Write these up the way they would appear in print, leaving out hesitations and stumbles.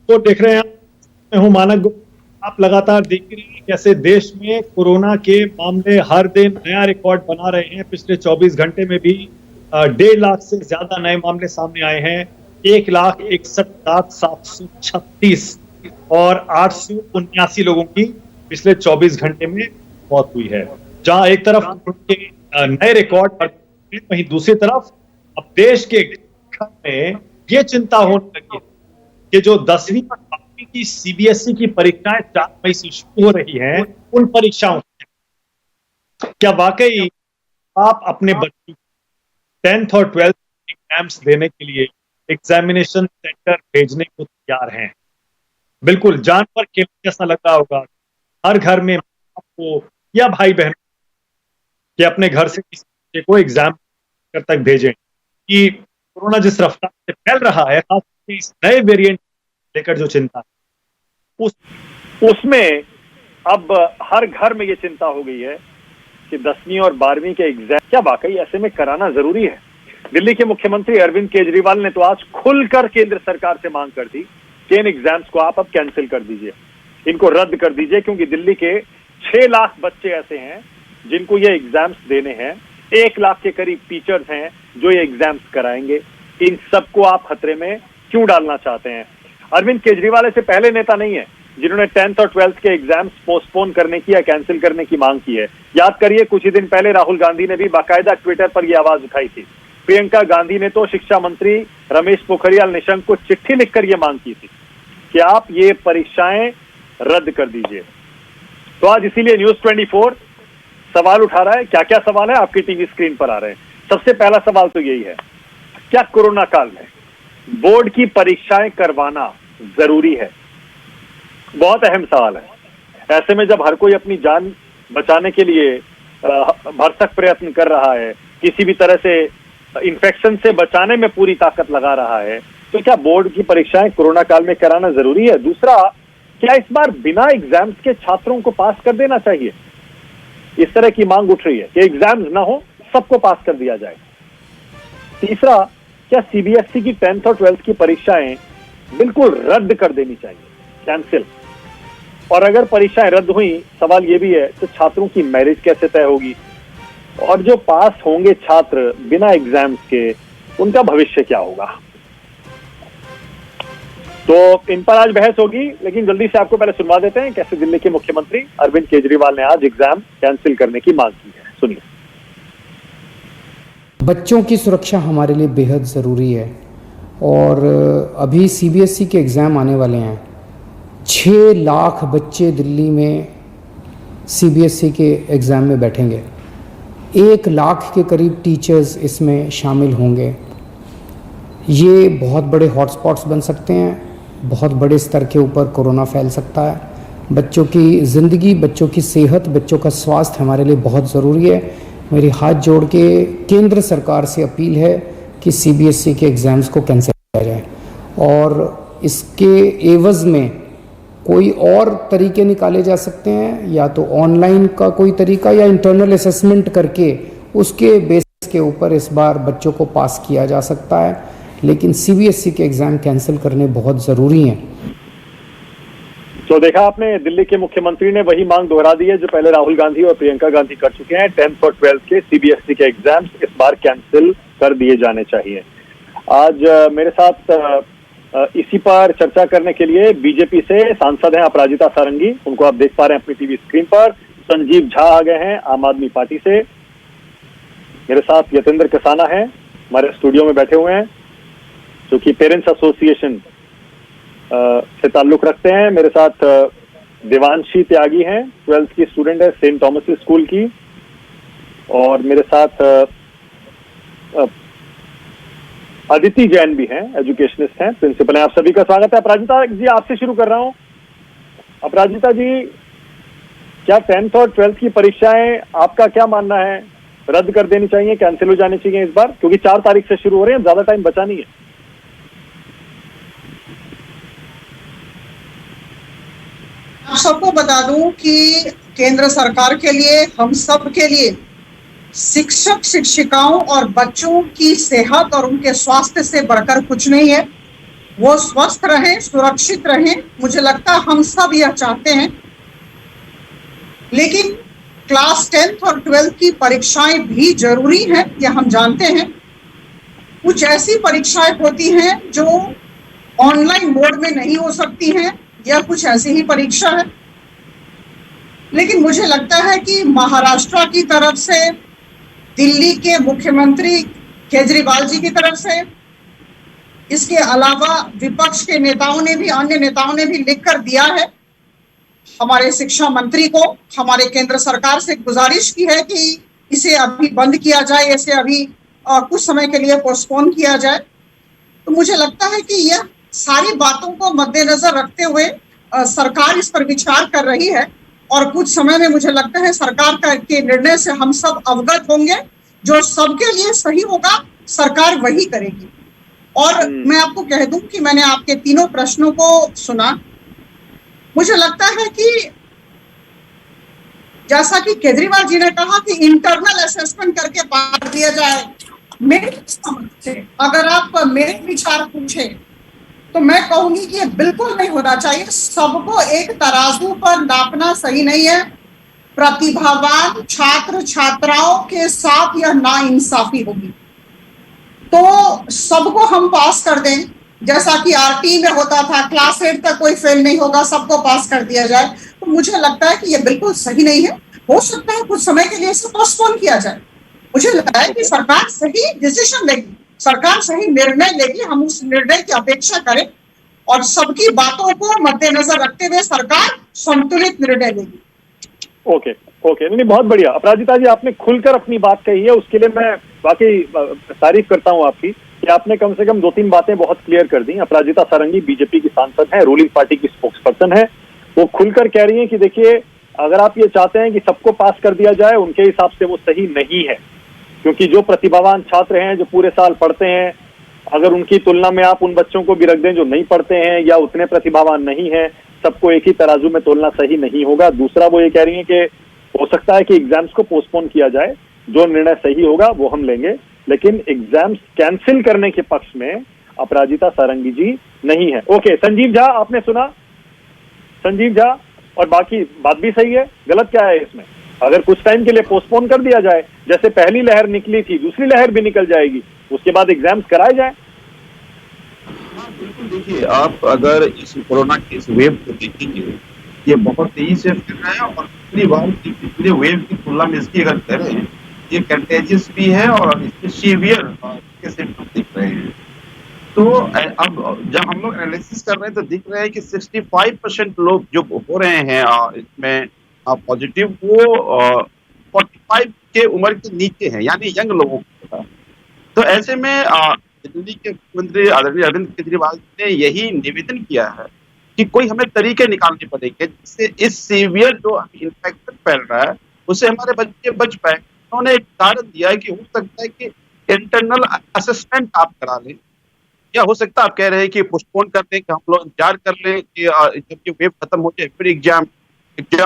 तो देख रहे हैं मैं हूं मानक गुप्ता। आप लगातार देख रहे हैं कैसे देश में कोरोना के मामले हर दिन नया रिकॉर्ड बना रहे हैं। पिछले 24 घंटे में भी 1.5 लाख से ज्यादा नए मामले सामने आए हैं। 1,61,736 और 879 लोगों की पिछले 24 घंटे में मौत हुई है। जहां एक तरफ के नए रिकॉर्ड बन रहे हैं, वहीं दूसरी तरफ अब देश के घर में ये चिंता होने लगी है कि जो 10वीं और 12वीं की सीबीएसई की परीक्षाएं 4 मई से शुरू हो रही हैं, उन परीक्षाओं क्या वाकई आप अपने बच्चों 10th और 12th एग्जाम्स देने के लिए एग्जामिनेशन सेंटर भेजने को तैयार हैं? बिल्कुल जान पर खेलने जैसा लग रहा होगा हर घर में आपको या भाई बहन कि अपने घर से किसी बच्चे को एग्जाम तक भेजें कि कोरोना जिस रफ्तार से फैल रहा है, खासकर इस नए वेरिएंट लेकर जो चिंता है उसमें अब हर घर में ये चिंता हो गई है कि 10वीं और 12वीं के एग्जाम क्या वाकई ऐसे में कराना जरूरी है। दिल्ली के मुख्यमंत्री अरविंद केजरीवाल ने तो आज खुलकर केंद्र सरकार से मांग कर दी कि इन एग्जाम्स को आप अब कैंसिल कर दीजिए, इनको रद्द कर दीजिए, क्योंकि दिल्ली के 6 लाख बच्चे ऐसे हैं जिनको ये एग्जाम्स देने हैं। 1 लाख के करीब टीचर्स हैं जो ये एग्जाम्स कराएंगे। इन सबको आप खतरे में क्यों डालना चाहते हैं? अरविंद केजरीवाल ऐसे पहले नेता नहीं है जिन्होंने 10th और 12th के एग्जाम्स पोस्टपोन करने की या कैंसिल करने की मांग की है। याद करिए, कुछ ही दिन पहले राहुल गांधी ने भी बाकायदा ट्विटर पर यह आवाज उठाई थी। प्रियंका गांधी ने तो शिक्षा मंत्री रमेश पोखरियाल निशंक को चिट्ठी लिखकर यह मांग की थी कि आप ये परीक्षाएं रद्द कर दीजिए। तो आज इसीलिए न्यूज 24 सवाल उठा रहा है। क्या क्या सवाल है आपकी टीवी स्क्रीन पर आ रहे हैं। सबसे पहला सवाल तो यही है, क्या कोरोना काल में बोर्ड की परीक्षाएं करवाना जरूरी है? बहुत अहम सवाल है। ऐसे में जब हर कोई अपनी जान बचाने के लिए भरसक प्रयत्न कर रहा है, किसी भी तरह से इन्फेक्शन से बचाने में पूरी ताकत लगा रहा है, तो क्या बोर्ड की परीक्षाएं कोरोना काल में कराना जरूरी है? दूसरा, क्या इस बार बिना एग्जाम्स के छात्रों को पास कर देना चाहिए? इस तरह की मांग उठ रही है कि एग्जाम्स ना हो, सबको पास कर दिया जाए। तीसरा, क्या सीबीएसई की 10th और 12th की परीक्षाएं बिल्कुल रद्द कर देनी चाहिए, कैंसिल? और अगर परीक्षाएं रद्द हुई, सवाल यह भी है तो छात्रों की मेरिट कैसे तय होगी? और जो पास होंगे छात्र बिना एग्जाम्स के, उनका भविष्य क्या होगा? तो इन पर आज बहस होगी, लेकिन जल्दी से आपको पहले सुनवा देते हैं कैसे दिल्ली के मुख्यमंत्री अरविंद केजरीवाल ने आज एग्जाम कैंसिल करने की मांग की है। सुनिए। बच्चों की सुरक्षा हमारे लिए बेहद ज़रूरी है और अभी सीबीएसई के एग्ज़ाम आने वाले हैं। 6 लाख बच्चे दिल्ली में सीबीएसई के एग्ज़ाम में बैठेंगे। 1 लाख के करीब टीचर्स इसमें शामिल होंगे। ये बहुत बड़े हॉटस्पॉट्स बन सकते हैं, बहुत बड़े स्तर के ऊपर कोरोना फैल सकता है। बच्चों की ज़िंदगी, बच्चों की सेहत, बच्चों का स्वास्थ्य हमारे लिए बहुत ज़रूरी है। मेरी हाथ जोड़ के केंद्र सरकार से अपील है कि सीबीएसई के एग्ज़ाम्स को कैंसिल किया जाए और इसके एवज़ में कोई और तरीके निकाले जा सकते हैं, या तो ऑनलाइन का कोई तरीका या इंटरनल असेसमेंट करके उसके बेस के ऊपर इस बार बच्चों को पास किया जा सकता है, लेकिन सीबीएसई के एग्ज़ाम कैंसिल करने बहुत ज़रूरी हैं। तो देखा आपने, दिल्ली के मुख्यमंत्री ने वही मांग दोहरा दी है जो पहले राहुल गांधी और प्रियंका गांधी कर चुके हैं। 10th और 12th के सीबीएसई के एग्जाम्स इस बार कैंसिल कर दिए जाने चाहिए। आज मेरे साथ इसी पर चर्चा करने के लिए बीजेपी से सांसद हैं अपराजिता सारंगी, उनको आप देख पा रहे हैं अपनी टीवी स्क्रीन पर। संजीव झा आ गए हैं आम आदमी पार्टी से। मेरे साथ यतेंद्र कसाना है, हमारे स्टूडियो में बैठे हुए हैं, जो कि पेरेंट्स एसोसिएशन से ताल्लुक रखते हैं। मेरे साथ देवांशी त्यागी हैं, 12th की स्टूडेंट है सेंट थॉमस स्कूल की, और मेरे साथ अदिति जैन भी हैं, एजुकेशनिस्ट हैं, प्रिंसिपल हैं। आप सभी का स्वागत है। अपराजिता जी, आपसे शुरू कर रहा हूं। अपराजिता जी, क्या 10th और 12th की परीक्षाएं आपका क्या मानना है, रद्द कर देनी चाहिए, कैंसिल हो जानी चाहिए इस बार? क्योंकि 4 तारीख से शुरू हो रहे हैं, ज्यादा टाइम बचा नहीं है। आप सबको बता दूं कि केंद्र सरकार के लिए, हम सब के लिए, शिक्षक शिक्षिकाओं और बच्चों की सेहत और उनके स्वास्थ्य से बढ़कर कुछ नहीं है। वो स्वस्थ रहें, सुरक्षित रहें। मुझे लगता है हम सब यह चाहते हैं। लेकिन क्लास 10th और 12th की परीक्षाएं भी जरूरी है, यह हम जानते हैं। कुछ ऐसी परीक्षाएं होती हैं जो ऑनलाइन मोड में नहीं हो सकती हैं, या कुछ ऐसी ही परीक्षा है। लेकिन मुझे लगता है कि महाराष्ट्र की तरफ से, दिल्ली के मुख्यमंत्री केजरीवाल जी की तरफ से, इसके अलावा विपक्ष के नेताओं ने भी, अन्य नेताओं ने भी लिखकर दिया है हमारे शिक्षा मंत्री को, हमारे केंद्र सरकार से गुजारिश की है कि इसे अभी बंद किया जाए, इसे अभी कुछ समय के लिए पोस्टपोन किया जाए। तो मुझे लगता है कि यह सारी बातों को मद्देनजर रखते हुए सरकार इस पर विचार कर रही है, और कुछ समय में मुझे लगता है सरकार के निर्णय से हम सब अवगत होंगे। जो सबके लिए सही होगा सरकार वही करेगी। और मैं आपको कह दूं कि मैंने आपके तीनों प्रश्नों को सुना। मुझे लगता है कि जैसा कि केजरीवाल जी ने कहा कि इंटरनल असेसमेंट करके पास दिया जाए, मेरे समझ से अगर आप मेरे विचार पूछे तो मैं कहूंगी कि ये बिल्कुल नहीं होना चाहिए। सबको एक तराजू पर नापना सही नहीं है। प्रतिभावान छात्र छात्राओं के साथ यह नाइंसाफी होगी। तो सबको हम पास कर दें, जैसा कि आरटी में होता था, क्लास 8 तक कोई फेल नहीं होगा, सबको पास कर दिया जाए। तो मुझे लगता है कि ये बिल्कुल सही नहीं है। हो सकता है कुछ समय के लिए इसे पोस्टपोन किया जाए। मुझे लगता है कि सरकार सही डिसीजन लेगी, सरकार सही निर्णय लेगी। हम उस निर्णय की अपेक्षा करें और सबकी बातों को मद्देनजर रखते हुए सरकार संतुलित निर्णय लेगी। ओके ओके, नहीं बहुत बढ़िया। अपराजिता जी, आपने खुलकर अपनी बात कही है, उसके लिए मैं वाकई तारीफ करता हूं आपकी कि आपने कम से कम 2-3 बातें बहुत क्लियर कर दी। अपराजिता सारंगी बीजेपी की सांसद है, रूलिंग पार्टी की स्पोक्सपर्सन है। वो खुलकर कह रही हैं कि देखिए, अगर आप ये चाहते हैं कि सबको पास कर दिया जाए, उनके हिसाब से वो सही नहीं है, क्योंकि जो प्रतिभावान छात्र हैं, जो पूरे साल पढ़ते हैं, अगर उनकी तुलना में आप उन बच्चों को भी रख दें जो नहीं पढ़ते हैं या उतने प्रतिभावान नहीं है, सबको एक ही तराजू में तोलना सही नहीं होगा। दूसरा, वो ये कह रही है कि हो सकता है कि एग्जाम्स को पोस्टपोन किया जाए, जो निर्णय सही होगा वो हम लेंगे, लेकिन एग्जाम्स कैंसिल करने के पक्ष में अपराजिता सारंगी जी नहीं है। ओके, संजीव झा, आपने सुना? संजीव झा, और बाकी बात भी सही है, गलत क्या है इसमें? अगर कुछ टाइम के लिए पोस्टपोन कर दिया जाए, जैसे पहली लहर निकली थी, दूसरी लहर भी निकल जाएगी, उसके बाद एग्जाम्स कराए जाए। बिल्कुल, देखिए, आप अगर इस कोरोना के इस वेव को देखेंगे, ये बहुत तेजी से फैल रहा है और पिछली बार की पिछले वेव की तुलना में इसकी अगर करें, ये कंटेजियस भी है और इसके सीवियर के सिम्पटम दिख रहे हैं। तो अब जब हम लोग एनालिसिस कर रहे हैं तो दिख रहा है कि 65% लोग जो हो रहे हैं इसमें पॉजिटिव, वो 45 के उम्र के नीचे हैं, यानी यंग लोगों को। तो ऐसे में दिल्ली के मुख्यमंत्री आदरणीय अरविंद केजरीवाल ने यही निवेदन किया है कि कोई हमें तरीके निकालने पड़ेंगे जिससे इस सीवियर जो इन्फेक्शन फैल रहा है उससे हमारे बच्चे बच पाए। उन्होंने एक कारण दिया है कि हो सकता है कि इंटरनल असेसमेंट आप करा लें, या हो सकता है आप कह रहे हैं कि पोस्टपोन कर दें, कि हम लोग इंतजार कर लें कि जब ये वेव खत्म हो जाए फिर एग्जाम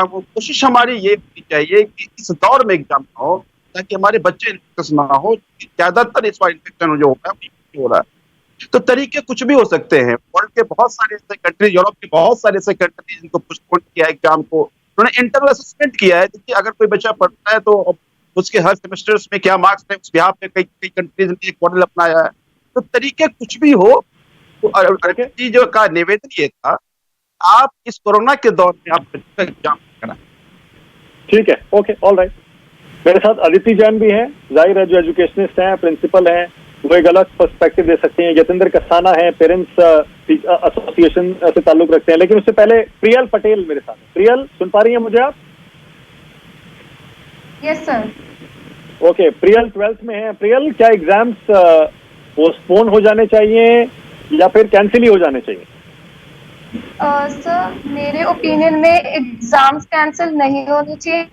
हो। कोशिश हमारी ये होनी चाहिए कि इस दौर में एग्जाम ना हो, ताकि हमारे बच्चे इन्फेक्शन ना हो। ज्यादातर इस बार इन्फेक्शन जो हो रहा है, तो तरीके कुछ भी हो सकते हैं। वर्ल्ड के बहुत सारे ऐसे कंट्रीज, यूरोप के बहुत सारे ऐसे कंट्रीज जिनको पोस्टपोन किया है एग्जाम को, उन्होंने इंटरनल असेसमेंट किया है। देखिए, अगर कोई बच्चा पढ़ता है तो उसके हर सेमेस्टर्स में क्या मार्क्स है, उस यहाँ पे कई कंट्रीज ने एक मॉडल अपनाया है। तो तरीके कुछ भी हो, तो जो का निवेदन ये था, आप इस कोरोना के दौर में आप बच्चों का एग्जाम कराएं। ठीक है, ओके, ऑल राइट। मेरे साथ अदिति जैन भी हैं, जाहिर है जो एजुकेशनिस्ट हैं, प्रिंसिपल हैं, वो एक अलग पर्सपेक्टिव दे सकते हैं। यतेंद्र कसाना है, पेरेंट्स एसोसिएशन से ताल्लुक रखते हैं। लेकिन उससे पहले प्रियल पटेल मेरे साथ। प्रियल, सुन पा रही हैं मुझे आप? Yes sir. Okay, Priyal 12th में है। प्रियल, क्या एग्जाम्स पोस्टपोन हो जाने चाहिए या फिर कैंसिल ही हो जाने चाहिए? सर, मेरे ओपिनियन में एग्जाम्स कैंसिल नहीं होने चाहिए।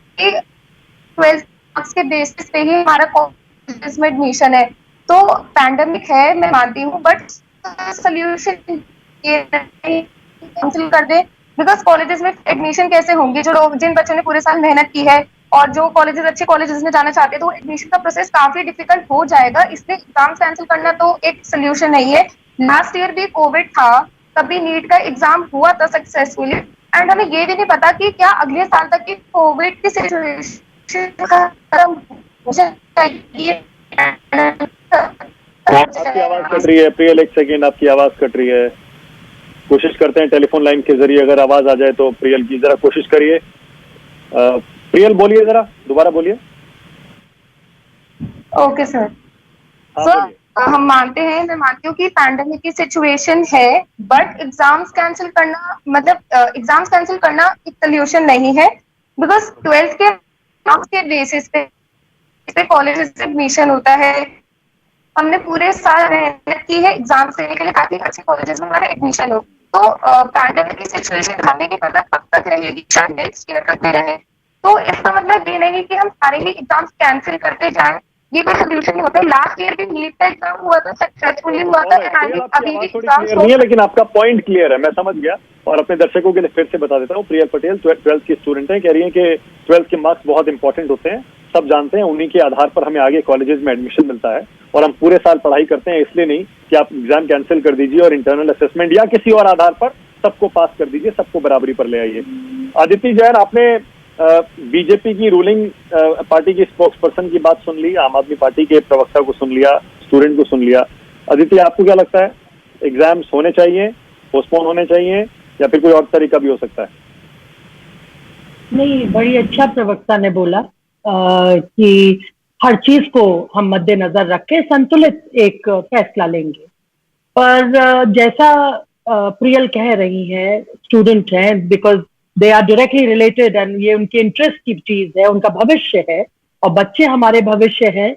12th मार्क्स के बेसिस पे ही हमारा कॉलेज में एडमिशन है। तो पैंडेमिक है, मैं मानती हूँ, बट सोल्यूशन ये कैंसिल कर दे, बिकॉज कॉलेजेस में एडमिशन कैसे होंगे? जो लोग, जिन बच्चों ने पूरे साल मेहनत की है और जो कॉलेजेस, अच्छे कॉलेजेस में जाना चाहते हैं, तो एडमिशन का प्रोसेस काफी डिफिकल्ट हो जाएगा। इसलिए एग्जाम्स कैंसिल करना तो एक सोल्यूशन नहीं है। लास्ट ईयर भी कोविड था, तभी नीट का एग्जाम हुआ था सक्सेसफुली, एंड हमें ये भी नहीं पता कि क्या अगले साल तक की कोविड की सिचुएशन खत्म हो जाएगी। आपकी आवाज कट रही है प्रियल, एक सेकेंड, आपकी आवाज कट रही है। कोशिश करते हैं टेलीफोन लाइन के जरिए अगर आवाज आ जाए तो प्रियल की, जरा कोशिश करिए। प्रियल बोलिए, जरा दोबारा बोलिए। Okay sir. हाँ, सर बोलिए। हम मानते हैं, मैं मानती हूँ कि पैंडेमिक की सिचुएशन है, बट एग्जाम्स कैंसिल करना मतलब एग्जाम्स कैंसिल करना एक सोल्यूशन नहीं है, बिकॉज 12th के मार्क्स के बेसिस पे कॉलेज में एडमिशन होता है। हमने पूरे साल मेहनत की है एग्जाम्स देने के लिए ताकि अच्छे कॉलेजेस में हमारा एडमिशन हो। तो पैंडेमिक की सिचुएशन हमें नहीं पता कब तक रहेगी, शायद नेक्स्ट ईयर तक भी रहे। तो इसका मतलब ये नहीं कि हम सारे ही एग्जाम्स कैंसिल करते जाएं, ये कोई सोल्यूशन नहीं होता। लास्ट ईयर भी नीट का एग्जाम हुआ था, सक्सेसफुली हुआ था, प्रियल, आपकी अभी भी आवाज थोड़ी एग्जाम्स क्लियर नहीं है, लेकिन आपका पॉइंट क्लियर है, मैं समझ गया। और अपने दर्शकों के लिए फिर से बता देता हूँ, प्रियल पटेल 12th की स्टूडेंट है, कह रही है कि 12th के मार्क्स बहुत इंपॉर्टेंट होते हैं, सब जानते हैं, उन्हीं के आधार पर हमें आगे कॉलेजेस में एडमिशन मिलता है, और हम पूरे साल पढ़ाई करते हैं, इसलिए नहीं कि आप एग्जाम कैंसिल कर दीजिए और इंटरनल असेसमेंट या किसी और आधार पर सबको पास कर दीजिए, सबको बराबरी पर ले आइए। आदित्य जैन, आपने बीजेपी की रूलिंग पार्टी की स्पोक्स पर्सन की बात सुन ली, आम आदमी पार्टी के प्रवक्ता को सुन लिया, स्टूडेंट को सुन लिया। आदित्य, आपको क्या लगता है, एग्जाम्स होने चाहिए, पोस्टपोन होने चाहिए, या फिर कोई और तरीका भी हो सकता है? नहीं, बड़ी अच्छा प्रवक्ता ने बोला कि हर चीज को हम मद्देनजर रख के संतुलित एक फैसला लेंगे। पर जैसा प्रियल कह रही है, स्टूडेंट हैं, because they are directly related and ये उनके इंटरेस्ट की चीज है, उनका भविष्य है, और बच्चे हमारे भविष्य है,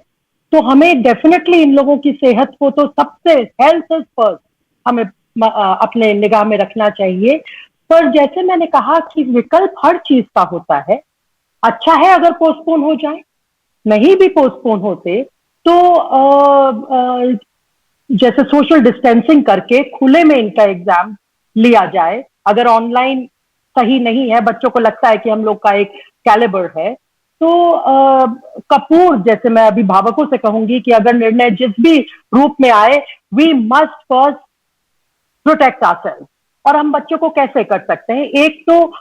तो हमें डेफिनेटली इन लोगों की सेहत को तो सबसे हेल्थ इज फर्स्ट हमें अपने निगाह में रखना चाहिए। पर जैसे मैंने कहा कि विकल्प हर चीज का होता है। अच्छा है अगर पोस्टपोन हो जाए, नहीं भी पोस्टपोन होते तो जैसे सोशल डिस्टेंसिंग करके खुले में इनका एग्जाम लिया जाए। अगर ऑनलाइन सही नहीं है, बच्चों को लगता है कि हम लोग का एक कैलिबर है, तो कपूर जैसे मैं अभिभावकों से कहूंगी कि अगर निर्णय जिस भी रूप में आए, we must first protect ourselves. और हम बच्चों को कैसे कर सकते हैं, एक तो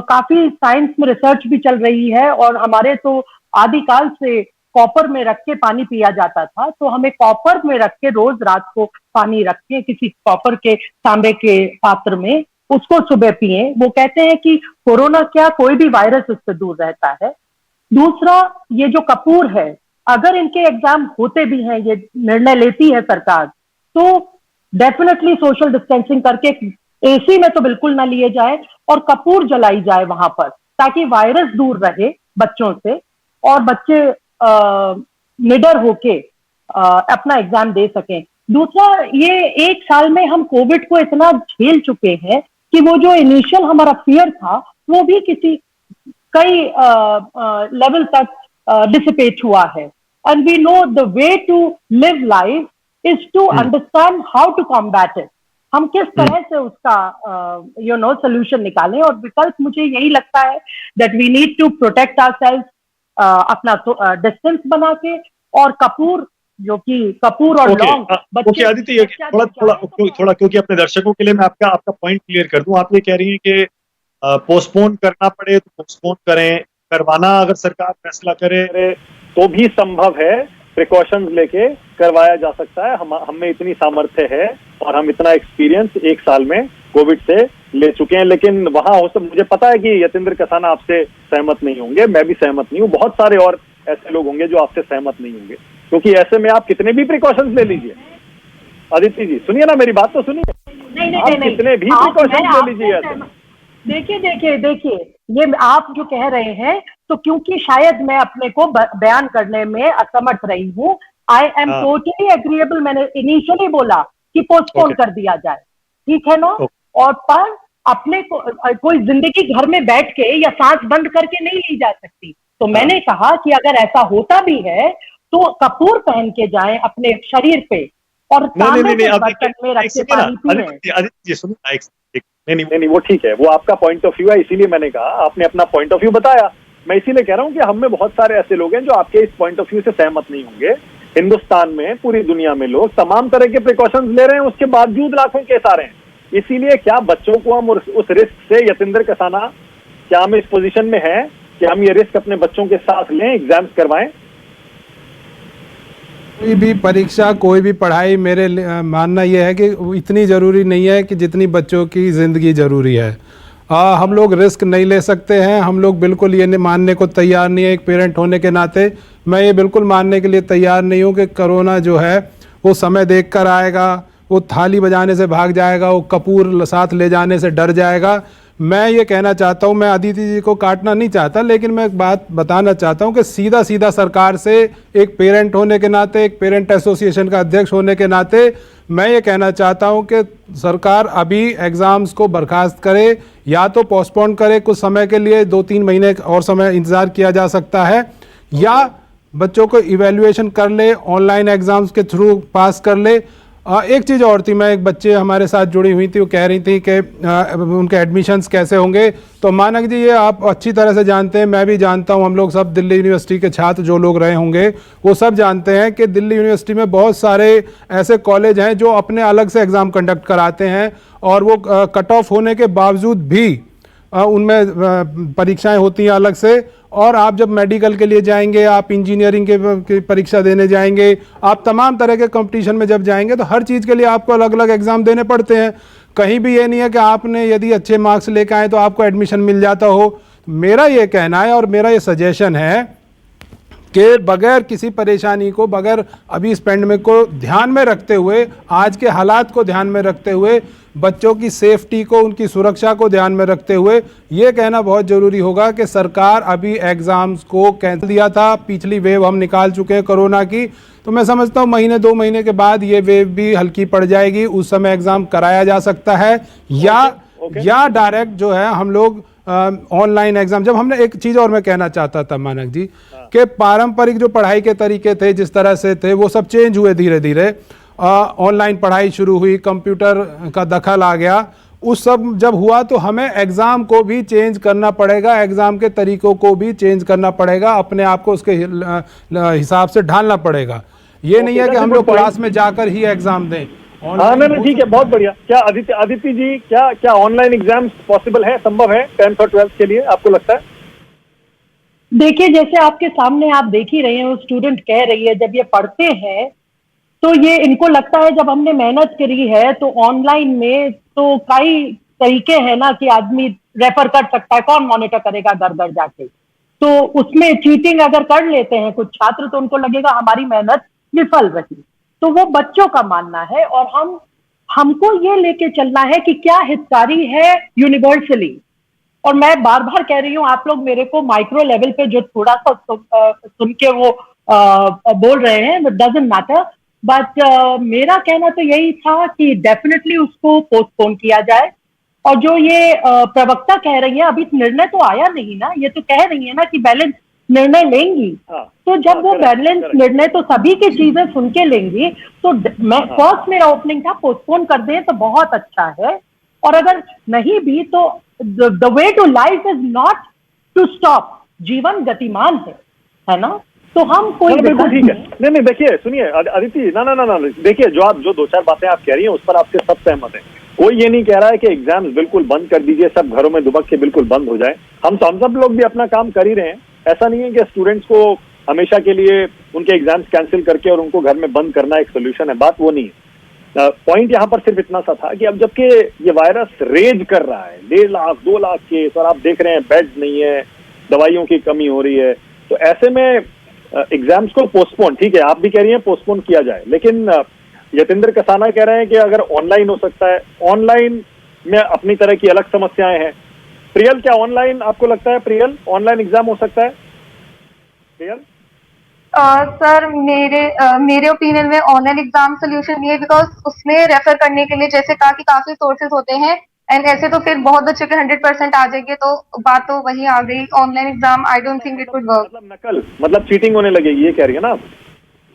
काफी साइंस में रिसर्च भी चल रही है, और हमारे तो आदिकाल से कॉपर में रख के पानी पिया जाता था, तो हमें कॉपर में रख के रोज रात को पानी रख के किसी कॉपर के तांबे के पात्र में उसको सुबह पिए। वो कहते हैं कि कोरोना क्या, कोई भी वायरस उससे दूर रहता है। दूसरा, ये जो कपूर है, अगर इनके एग्जाम होते भी हैं, ये निर्णय लेती है सरकार, तो डेफिनेटली सोशल डिस्टेंसिंग करके एसी में तो बिल्कुल ना लिए जाए, और कपूर जलाई जाए वहां पर, ताकि वायरस दूर रहे बच्चों से और बच्चे निडर होके अपना एग्जाम दे सकें। दूसरा, ये एक साल में हम कोविड को इतना झेल चुके हैं कि वो जो इनिशियल हमारा फियर था, वो भी कई लेवल तक डिसिपेट हुआ है। And we know the way to live life is to understand how to combat it. हम किस तरह से उसका सोल्यूशन निकालें, और विकल्प मुझे यही लगता है that we need to protect ourselves, अपना डिस्टेंस बना के, और कपूर जो कि कपूर और लौंग बच्चे आदित्य, थोड़ा क्योंकि अपने दर्शकों के लिए मैं आपका पॉइंट क्लियर कर दूं। आप ये कह रही हैं कि पोस्टपोन करना पड़े तो पोस्टपोन करें, करवाना अगर सरकार फैसला करे तो भी संभव है, प्रिकॉशंस लेके करवाया जा सकता है। हम में इतनी सामर्थ्य है और हम इतना एक्सपीरियंस एक साल में कोविड से ले चुके हैं। लेकिन वहां हो सब, मुझे पता है कि यतेंद्र कसाना आपसे सहमत नहीं होंगे, मैं भी सहमत नहीं हूँ, बहुत सारे और ऐसे लोग होंगे जो आपसे सहमत नहीं होंगे, क्योंकि ऐसे में आप कितने भी प्रिकॉशंस ले लीजिए। आदित्य जी सुनिए ना, मेरी बात तो सुनिए। नहीं, कितने भी प्रिकॉशंस ले लीजिए ऐसे। देखिए, ये आप जो कह रहे हैं, तो क्योंकि शायद मैं अपने को बयान करने में असमर्थ रही हूँ, आई एम टोटली एग्रीएबल। मैंने इनिशियली बोला कि पोस्टपोन कर दिया जाए, ठीक है ना। और पर अपने को कोई जिंदगी घर में बैठ के या सांस बंद करके नहीं ली जा सकती। तो मैंने कहा कि अगर ऐसा होता भी है तो कपूर पहन के जाएं अपने शरीर पे, और तांबे के बर्तन में रख के पानी पिए। नहीं, वो ठीक है, वो आपका पॉइंट ऑफ व्यू है, इसीलिए मैंने कहा, आपने अपना पॉइंट ऑफ व्यू बताया। मैं इसीलिए कह रहा हूँ कि हम में बहुत सारे ऐसे लोग हैं जो आपके इस पॉइंट ऑफ व्यू से सहमत नहीं होंगे, हिंदुस्तान में, पूरी दुनिया में लोग तमाम तरह के प्रिकॉशंस ले रहे हैं, उसके बावजूद लाखों केस आ रहे हैं। इसीलिए क्या बच्चों को हम उस रिस्क से, यतेंद्र कसाना, क्या हम इस पोजीशन में हैं कि हम ये रिस्क अपने बच्चों के साथ लें, एग्जाम्स करवाएं? कोई भी परीक्षा, कोई भी पढ़ाई, मेरे मानना यह है कि इतनी ज़रूरी नहीं है कि जितनी बच्चों की ज़िंदगी ज़रूरी है। हम लोग रिस्क नहीं ले सकते हैं, हम लोग बिल्कुल ये मानने को तैयार नहीं है। एक पेरेंट होने के नाते मैं ये बिल्कुल मानने के लिए तैयार नहीं हूँ कि कोरोना जो है वो समय देख कर आएगा, वो थाली बजाने से भाग जाएगा, वो कपूर साथ ले जाने से डर जाएगा। मैं ये कहना चाहता हूँ, मैं अदिति जी को काटना नहीं चाहता, लेकिन मैं एक बात बताना चाहता हूँ कि सीधा सीधा सरकार से, एक पेरेंट होने के नाते, एक पेरेंट एसोसिएशन का अध्यक्ष होने के नाते मैं ये कहना चाहता हूँ कि सरकार अभी एग्ज़ाम्स को बर्खास्त करे, या तो पोस्टपोन करे कुछ समय के लिए, 2-3 महीने और समय इंतज़ार किया जा सकता है, या बच्चों को इवैल्यूएशन कर ले, ऑनलाइन एग्ज़ाम्स के थ्रू पास कर ले। एक चीज़ और थी, मैं एक बच्चे हमारे साथ जुड़ी हुई थी, वो कह रही थी कि उनके एडमिशन्स कैसे होंगे। तो मानक जी, ये आप अच्छी तरह से जानते हैं, मैं भी जानता हूँ, हम लोग सब दिल्ली यूनिवर्सिटी के छात्र जो लोग रहे होंगे वो सब जानते हैं कि दिल्ली यूनिवर्सिटी में बहुत सारे ऐसे कॉलेज हैं जो अपने अलग से एग्ज़ाम कंडक्ट कराते हैं, और वो कट ऑफ होने के बावजूद भी उनमें परीक्षाएं होती हैं अलग से। और आप जब मेडिकल के लिए जाएंगे, आप इंजीनियरिंग के परीक्षा देने जाएंगे, आप तमाम तरह के कंपटीशन में जब जाएंगे तो हर चीज़ के लिए आपको अलग अलग एग्ज़ाम देने पड़ते हैं। कहीं भी ये नहीं है कि आपने यदि अच्छे मार्क्स लेकर आए तो आपको एडमिशन मिल जाता हो। मेरा ये कहना है और मेरा ये सजेशन है कि बगैर किसी परेशानी को, बगैर अभी इस पेंडेमिक को ध्यान में रखते हुए, आज के हालात को ध्यान में रखते हुए, बच्चों की सेफ्टी को, उनकी सुरक्षा को ध्यान में रखते हुए ये कहना बहुत ज़रूरी होगा कि सरकार अभी एग्ज़ाम्स को कैंसिल दिया था। पिछली वेव हम निकाल चुके हैं कोरोना की, तो मैं समझता हूँ महीने 2 महीने के बाद ये वेव भी हल्की पड़ जाएगी, उस समय एग्ज़ाम कराया जा सकता है। या डायरेक्ट जो है हम लोग ऑनलाइन एग्जाम, जब हमने एक चीज़ और मैं कहना चाहता था मानक जी, कि पारंपरिक जो पढ़ाई के तरीके थे, जिस तरह से थे, वो सब चेंज हुए धीरे धीरे। ऑनलाइन पढ़ाई शुरू हुई, कंप्यूटर का दखल आ गया, उस सब जब हुआ तो हमें एग्ज़ाम को भी चेंज करना पड़ेगा, एग्ज़ाम के तरीक़ों को भी चेंज करना पड़ेगा, अपने आप को उसके हिसाब से ढालना पड़ेगा। ये नहीं है कि हम लोग क्लास में जाकर ही एग्ज़ाम दें। हाँ, नहीं, ठीक है, बहुत बढ़िया। क्या अदिति जी, क्या ऑनलाइन एग्जाम्स पॉसिबल है, संभव है 10th और 12th के लिए, आपको लगता है? देखिए, जैसे आपके सामने आप देख ही रहे हैं, वो स्टूडेंट कह रही है, जब ये पढ़ते हैं तो ये इनको लगता है जब हमने मेहनत करी है तो ऑनलाइन में तो कई तरीके हैं ना कि आदमी रेफर कर सकता है, कौन मॉनिटर करेगा घर घर जाके। तो उसमें चीटिंग अगर कर लेते हैं कुछ छात्र तो उनको लगेगा हमारी मेहनत विफल रही। तो वो बच्चों का मानना है, और हमको ये लेके चलना है कि क्या हितकारी है यूनिवर्सली। और मैं बार बार कह रही हूँ, आप लोग मेरे को माइक्रो लेवल पे जो थोड़ा सा सुन के वो बोल रहे हैं, डजंट मैटर, बट मेरा कहना तो यही था कि डेफिनेटली उसको पोस्टपोन किया जाए। और जो ये प्रवक्ता कह रही है, अभी निर्णय तो आया नहीं ना, ये तो कह रही है ना कि बैलेंस निर्णय लेंगी। तो जब वो बैलेंस निर्णय तो सभी की चीजें सुन के लेंगी, तो मैं फर्स्ट मेरा ओपनिंग था पोस्टपोन कर दें तो बहुत अच्छा है। और अगर नहीं भी तो the way to life is not to stop, जीवन गतिमान है ना। तो हम कोई बिल्कुल ठीक है। नहीं, देखिए, सुनिए अदिति, ना, देखिए, जो 2-4 बातें आप कह रही हैं उस पर आपसे सब सहमत हैं। कोई ये नहीं कह रहा है कि एग्जाम्स बिल्कुल बंद कर दीजिए, सब घरों में दुबक के बिल्कुल बंद हो जाए। हम सब लोग भी अपना काम कर ही रहे हैं। ऐसा नहीं है कि स्टूडेंट्स को हमेशा के लिए उनके एग्जाम्स कैंसिल करके और उनको घर में बंद करना एक सोल्यूशन है, बात वो नहीं है। पॉइंट यहाँ पर सिर्फ इतना सा था कि अब जबकि ये वायरस रेज कर रहा है, 1.5 लाख 2 लाख केस, और आप देख रहे हैं बेड्स नहीं है, दवाइयों की कमी हो रही है, तो ऐसे में एग्जाम्स को पोस्टपोन, ठीक है, आप भी कह रही हैं पोस्टपोन किया जाए, लेकिन यतेंद्र कसाना कह रहे हैं कि अगर ऑनलाइन हो सकता है, ऑनलाइन में अपनी तरह की अलग समस्याएं हैं। प्रियल, क्या ऑनलाइन आपको लगता है, प्रियल, ऑनलाइन एग्जाम हो सकता है? प्रियल? सर, मेरे ओपिनियन में ऑनलाइन एग्जाम सोल्यूशन नहीं है, बिकॉज उसमें रेफर करने के लिए जैसे कहा कि काफी सोर्सेज होते हैं, एंड ऐसे तो फिर बहुत बच्चों के 100% आ जाएंगे, तो बात तो वही आ गई। Online exam I don't think it would work. मतलब नकल, मतलब चीटिंग होने लगेगी, ये कह रही है ना?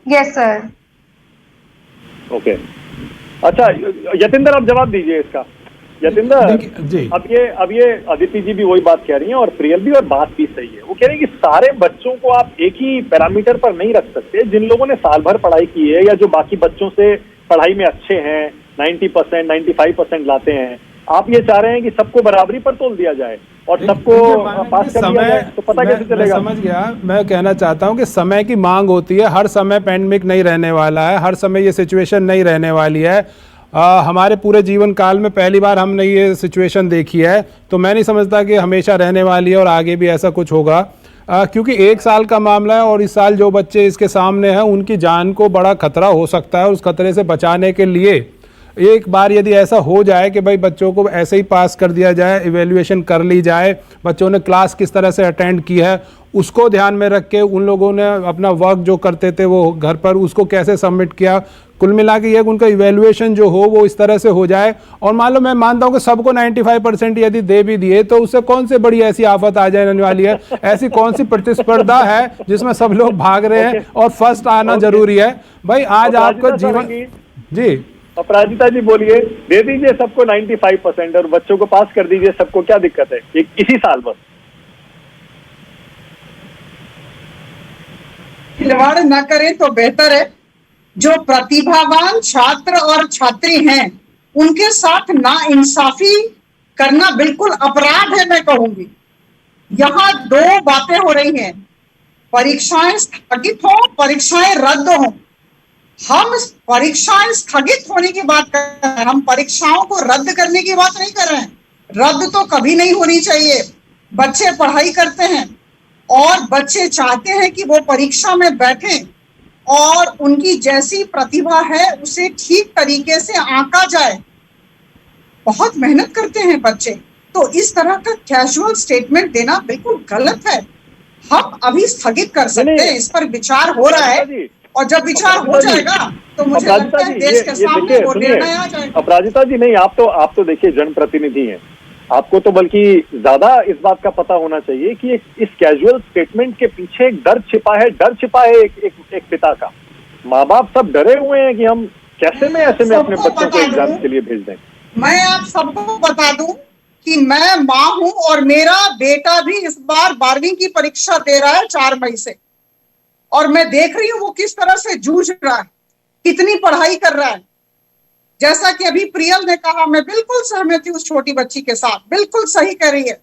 Yes sir. ओके, अच्छा, यतेंद्र आप जवाब दीजिए इसका। यतिंदर जी। अब ये अदिति जी भी वही बात कह रही हैं और प्रियल भी, और बात भी सही है। वो कह रही हैं कि सारे बच्चों को आप एक ही पैरामीटर पर नहीं रख सकते। जिन लोगों ने साल भर पढ़ाई की है या जो बाकी बच्चों से पढ़ाई में अच्छे हैं, 90%, 95% लाते हैं, आप ये चाह रहे हैं कि सबको बराबरी पर तोल दिया जाए और सबको पास कर दिया जाए, तो पता कैसे चलेगा? समझ गया। मैं कहना चाहता हूं कि समय की मांग होती है, हर समय पैंडेमिक नहीं रहने वाला है, हर समय ये सिचुएशन नहीं रहने वाली है। हमारे पूरे जीवन काल में पहली बार हमने ये सिचुएशन देखी है, तो मैं नहीं समझता कि हमेशा रहने वाली है और आगे भी ऐसा कुछ होगा। क्योंकि 1 साल का मामला है और इस साल जो बच्चे इसके सामने हैं उनकी जान को बड़ा खतरा हो सकता है। उस खतरे से बचाने के लिए एक बार यदि ऐसा हो जाए कि भाई बच्चों को ऐसे ही पास कर दिया जाए, इवैल्यूएशन कर ली जाए, बच्चों ने क्लास किस तरह से अटेंड की है उसको ध्यान में रख के, उन लोगों ने अपना वर्क जो करते थे वो घर पर उसको कैसे सबमिट किया, कुल मिला के ये उनका इवैल्यूएशन जो हो वो इस तरह से हो जाए। और मान लो मैं मानता हूं कि सबको 95% यदि दे भी दिए तो उससे कौन से बड़ी ऐसी आफत आ जाने वाली है? ऐसी कौन सी प्रतिस्पर्धा है जिसमें सब लोग भाग रहे हैं और फर्स्ट आना जरूरी है? भाई आज आपका जीवन जी। अपराजिता जी बोलिए, दे दीजिए सबको 95% और बच्चों को पास कर दीजिए सबको, क्या दिक्कत है इसी साल बस? खिलवाड़ न करें तो बेहतर है। जो प्रतिभावान छात्र और छात्री हैं उनके साथ नाइंसाफी करना बिल्कुल अपराध है, मैं कहूंगी। यहाँ 2 बातें हो रही हैं, परीक्षाएं स्थगित हो, परीक्षाएं रद्द हो। हम परीक्षाएं स्थगित होने की बात कर रहे हैं, हम परीक्षाओं को रद्द करने की बात नहीं कर रहे हैं। रद्द तो कभी नहीं होनी चाहिए। बच्चे पढ़ाई करते हैं और बच्चे चाहते हैं कि वो परीक्षा में बैठें और उनकी जैसी प्रतिभा है उसे ठीक तरीके से आंका जाए। बहुत मेहनत करते हैं बच्चे, तो इस तरह का कैजुअल स्टेटमेंट देना बिल्कुल गलत है। हम अभी स्थगित कर सकते हैं, इस पर विचार हो रहा है और जब विचार हो जाएगा तो मुझे लगता है देश के सामने वो निर्णय आ जाएगा। अपराजिता जी नहीं, आप तो देखिए जनप्रतिनिधि हैं, आपको तो बल्कि ज्यादा इस बात का पता होना चाहिए कि इस कैजुअल स्टेटमेंट के पीछे एक डर छिपा है एक पिता का। माँ बाप सब डरे हुए हैं कि हम कैसे में ऐसे में अपने बच्चों को एग्जाम के लिए भेज दें। मैं आप सबको बता दूं कि मैं माँ हूं और मेरा बेटा भी इस बार 12वीं की परीक्षा दे रहा है 4 मई से, और मैं देख रही हूं वो किस तरह से जूझ रहा है, कितनी पढ़ाई कर रहा है। जैसा कि अभी प्रियल ने कहा, मैं बिल्कुल सहमत हूं उस छोटी बच्ची के साथ, बिल्कुल सही कह रही है।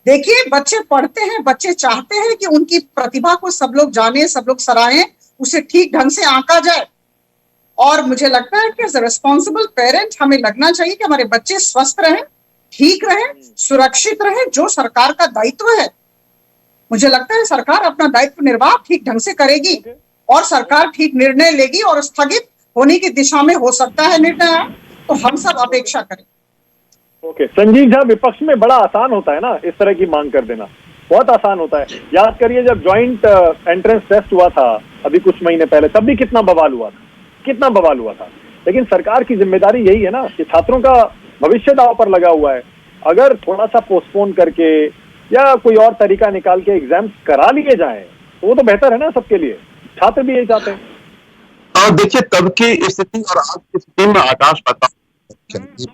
देखिए, बच्चे पढ़ते हैं, बच्चे चाहते हैं कि उनकी प्रतिभा को सब लोग जाने, सब लोग सराहें, उसे ठीक ढंग से आंका जाए। और मुझे लगता है कि एज अ रिस्पॉन्सिबल पेरेंट हमें लगना चाहिए कि हमारे बच्चे स्वस्थ रहें, ठीक रहें, सुरक्षित रहें, जो सरकार का दायित्व है। मुझे लगता है सरकार अपना दायित्व निर्वाह ठीक ढंग से करेगी और सरकार ठीक निर्णय लेगी और स्थगित होने की दिशा में हो सकता है निर्णय, तो हम सब अपेक्षा करें। ओके, संजीव झा, विपक्ष में बड़ा आसान होता है ना इस तरह की मांग कर देना, बहुत आसान होता है। याद करिए जब ज्वाइंट एंट्रेंस टेस्ट हुआ था अभी कुछ महीने पहले, तब भी कितना बवाल हुआ था, कितना बवाल हुआ था। लेकिन सरकार की जिम्मेदारी यही है ना कि छात्रों का भविष्य दांव पर लगा हुआ है। अगर थोड़ा सा पोस्टपोन करके या कोई और तरीका निकाल के एग्जाम्स करा लिए जाएं तो वो तो बेहतर है ना सबके लिए, छात्र भी यही चाहते हैं। और देखिए तब की स्थिति और आज की स्थिति में आकाश पाताल।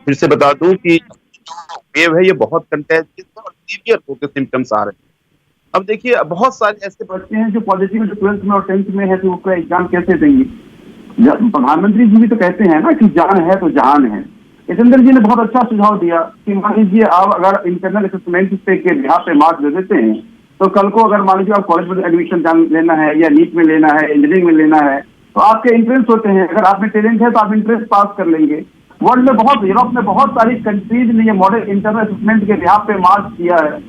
फिर से बता दूं कि जो वेव है ये बहुत कंटेजियस है और सीवियर होकर सिम्टम्स आ रहे हैं। अब देखिए बहुत सारे ऐसे बच्चे हैं जो पॉजिटिव, जो 12th में और 10th में है, तो वो एग्जाम कैसे देंगे? प्रधानमंत्री जी भी तो कहते हैं ना कि जान है तो जहान है। यतेंद्र जी ने बहुत अच्छा सुझाव दिया कि मान लीजिए आप अगर इंटरनल असेसमेंट के बिहार पे मार्क्स दे देते हैं, तो कल को अगर मान लीजिए आप कॉलेज में एडमिशन लेना है या नीट में लेना है, इंजीनियरिंग में लेना है, तो आपके इंट्रेंस होते हैं। अगर आप में टैलेंट है तो आप इंट्रेंस पास कर लेंगे। वर्ल्ड में बहुत, यूरोप में बहुत सारी कंट्रीज ने ये मॉडल इंटरनल असेसमेंट के बिहार पे मार्क्स किया है।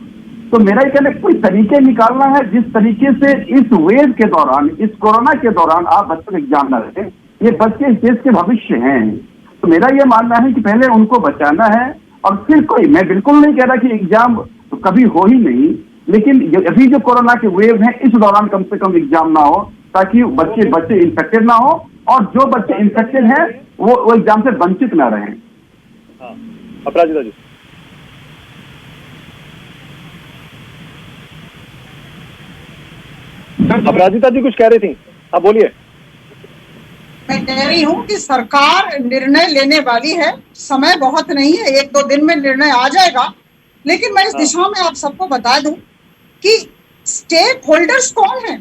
तो मेरा ये कहना, कोई तरीके निकालना है जिस तरीके से इस वेव के दौरान, इस कोरोना के दौरान आप बच्चों को एग्जाम न रखें। ये बच्चे इस देश के भविष्य हैं, तो मेरा ये मानना है कि पहले उनको बचाना है और फिर कोई, मैं बिल्कुल नहीं कह रहा कि एग्जाम तो कभी हो ही नहीं, लेकिन अभी जो कोरोना के वेव है इस दौरान कम से कम एग्जाम ना हो, ताकि बच्चे इन्फेक्टेड ना हो और जो बच्चे इन्फेक्टेड हैं वो एग्जाम से वंचित ना रहें। अपराजिता जी। अपराजिता जी कुछ कह रही थी, आप बोलिए। मैं कह रही हूँ कि सरकार निर्णय लेने वाली है, समय बहुत नहीं है, 1-2 दिन में निर्णय आ जाएगा। लेकिन मैं इस दिशा में आप सबको बता दूं कि स्टेक होल्डर्स कौन है।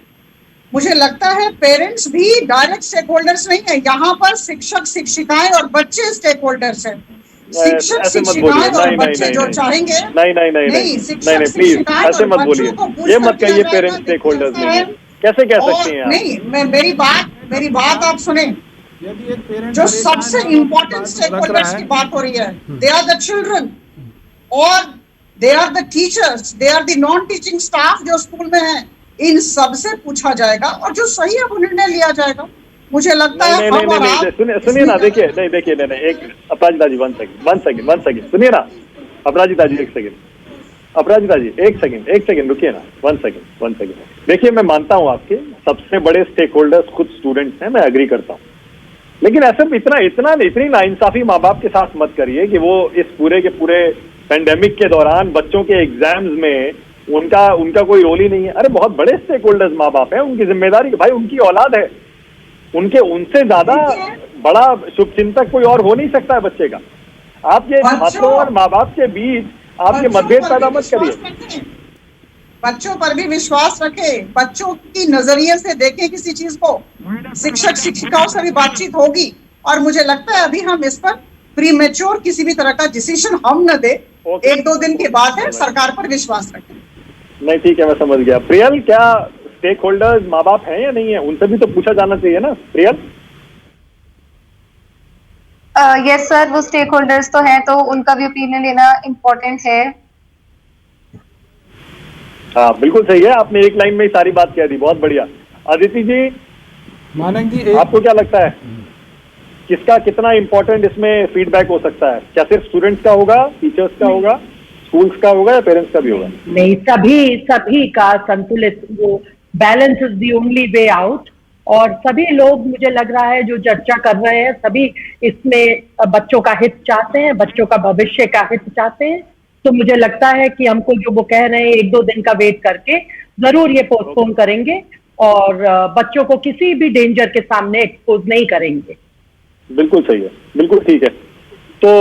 मुझे लगता है पेरेंट्स भी डायरेक्ट स्टेक होल्डर्स नहीं है, यहाँ पर शिक्षक शिक्षिकाएं और बच्चे स्टेक होल्डर्स हैं। शिक्षक शिक्षिकाएं और बच्चे जो चाहेंगे नहीं प्लीज ऐसे मत बोलिए, ये मत कहिए पेरेंट्स स्टेक होल्डर्स नहीं है, कैसे कह सकते हैं आप? नहीं, मेरी बात आप सुने। जो सबसे इम्पोर्टेंट स्टेक होल्डर्स की बात हो रही है, दे आर द चिल्ड्रन और they are the teachers, they are the non teaching staff जो स्कूल में है। इन सब से पूछा जाएगा और जो सही है वो निर्णय लिया जाएगा। मुझे लगता है सुनिए ना, देखिए एक अपराजिता जी वन सेकंड सुनिए ना, अपराजिता जी एक सेकंड रुकिए ना, वन सेकंड। देखिए मैं मानता हूं आपके सबसे बड़े स्टेक होल्डर्स खुद स्टूडेंट्स हैं, मैं एग्री करता हूं, लेकिन ऐसे इतनी नाइंसाफी माँ बाप के साथ मत करिए कि वो इस पूरे के पूरे पेंडेमिक के दौरान बच्चों के एग्जाम्स में उनका कोई रोल ही नहीं है। अरे बहुत बड़े स्टेक होल्डर्स माँ बाप हैं, उनकी जिम्मेदारी, भाई उनकी औलाद है, उनसे ज्यादा बड़ा शुभचिंतक कोई और हो नहीं सकता है बच्चे का। आप ये छात्रों और माँ बाप के बीच आप ये मतभेद पैदा मत करिए। बच्चों पर भी विश्वास रखे, बच्चों की नजरिए से देखे किसी चीज को। शिक्षक शिक्षिकाओं से भी बातचीत होगी और मुझे लगता है अभी हम इस पर प्रीमेच्योर किसी भी तरह का डिसीजन हम न दे। 1-2 दिन की बात है, सरकार पर विश्वास रखें। नहीं ठीक है, मैं समझ गया। प्रियल, क्या स्टेक होल्डर्स माँ बाप हैं या नहीं है? उनसे भी तो पूछा जाना चाहिए ना प्रियल। यस सर, वो स्टेक होल्डर्स तो हैं, तो उनका भी ओपिनियन लेना इम्पोर्टेंट है। हाँ बिल्कुल सही है, आपने एक लाइन में ही सारी बात कह दी, बहुत बढ़िया। अदिति जी, मानक जी, आपको क्या लगता है किसका कितना इम्पोर्टेंट इसमें फीडबैक हो सकता है? क्या सिर्फ स्टूडेंट्स का होगा, टीचर्स का होगा, स्कूल्स का होगा या पेरेंट्स का भी होगा? नहीं, सभी का संतुलित, वो balance is the only way out. और सभी लोग, मुझे लग रहा है जो चर्चा कर रहे हैं, सभी इसमें बच्चों का हित चाहते हैं, बच्चों का भविष्य का हित चाहते हैं। तो मुझे लगता है कि हमको जो वो कह रहे हैं 1-2 दिन का वेट करके जरूर ये पोस्टपोन करेंगे और बच्चों को किसी भी डेंजर के सामने एक्सपोज नहीं करेंगे। बिल्कुल सही है, बिल्कुल ठीक है। तो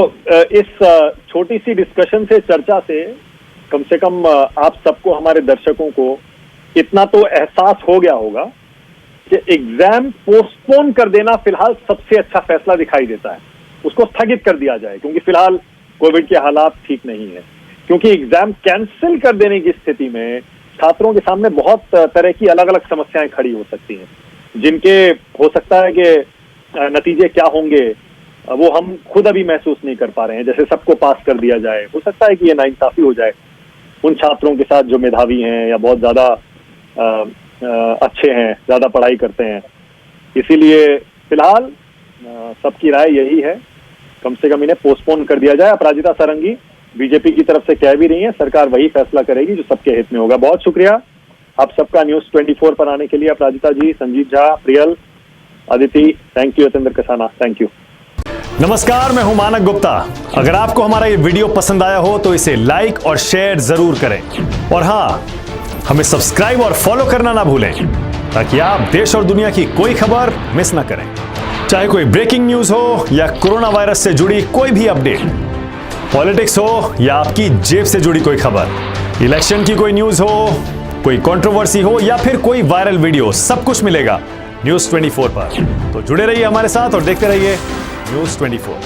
इस छोटी सी डिस्कशन से, चर्चा से कम से कम आप सबको, हमारे दर्शकों को इतना तो एहसास हो गया होगा कि एग्जाम पोस्टपोन कर देना फिलहाल सबसे अच्छा फैसला दिखाई देता है। उसको स्थगित कर दिया जाए, क्योंकि फिलहाल कोविड के हालात ठीक नहीं है। क्योंकि एग्जाम कैंसिल कर देने की स्थिति में छात्रों के सामने बहुत तरह की अलग अलग समस्याएं खड़ी हो सकती हैं, जिनके हो सकता है कि नतीजे क्या होंगे वो हम खुद अभी महसूस नहीं कर पा रहे हैं। जैसे सबको पास कर दिया जाए, हो सकता है कि ये नाइंसाफी हो जाए उन छात्रों के साथ जो मेधावी हैं या बहुत ज्यादा अच्छे हैं, ज्यादा पढ़ाई करते हैं। इसीलिए फिलहाल सबकी राय यही है, कम से कम इन्हें पोस्टपोन कर दिया जाए। अपराजिता सारंगी बीजेपी की तरफ से कह भी रही है, सरकार वही फैसला करेगी जो सबके हित में होगा। बहुत शुक्रिया आप सबका न्यूज 24 पर आने के लिए। Aparajita ji, Sanjeev Jha, Priyal, Aditi, thank you. Yatendra Kasana, thank you. नमस्कार, मैं हूं मानक गुप्ता। अगर आपको हमारा ये वीडियो पसंद आया हो तो इसे लाइक और शेयर जरूर करें, और हाँ, हमें सब्सक्राइब और फॉलो करना ना भूलें, ताकि आप देश और दुनिया की कोई खबर मिस ना करें। चाहे कोई ब्रेकिंग न्यूज हो या कोरोना वायरस से जुड़ी कोई भी अपडेट, पॉलिटिक्स हो या आपकी जेब से जुड़ी कोई खबर, इलेक्शन की कोई न्यूज हो, कोई कंट्रोवर्सी हो या फिर कोई वायरल वीडियो, सब कुछ मिलेगा न्यूज 24 पर। तो जुड़े रहिए हमारे साथ और देखते रहिए न्यूज 24।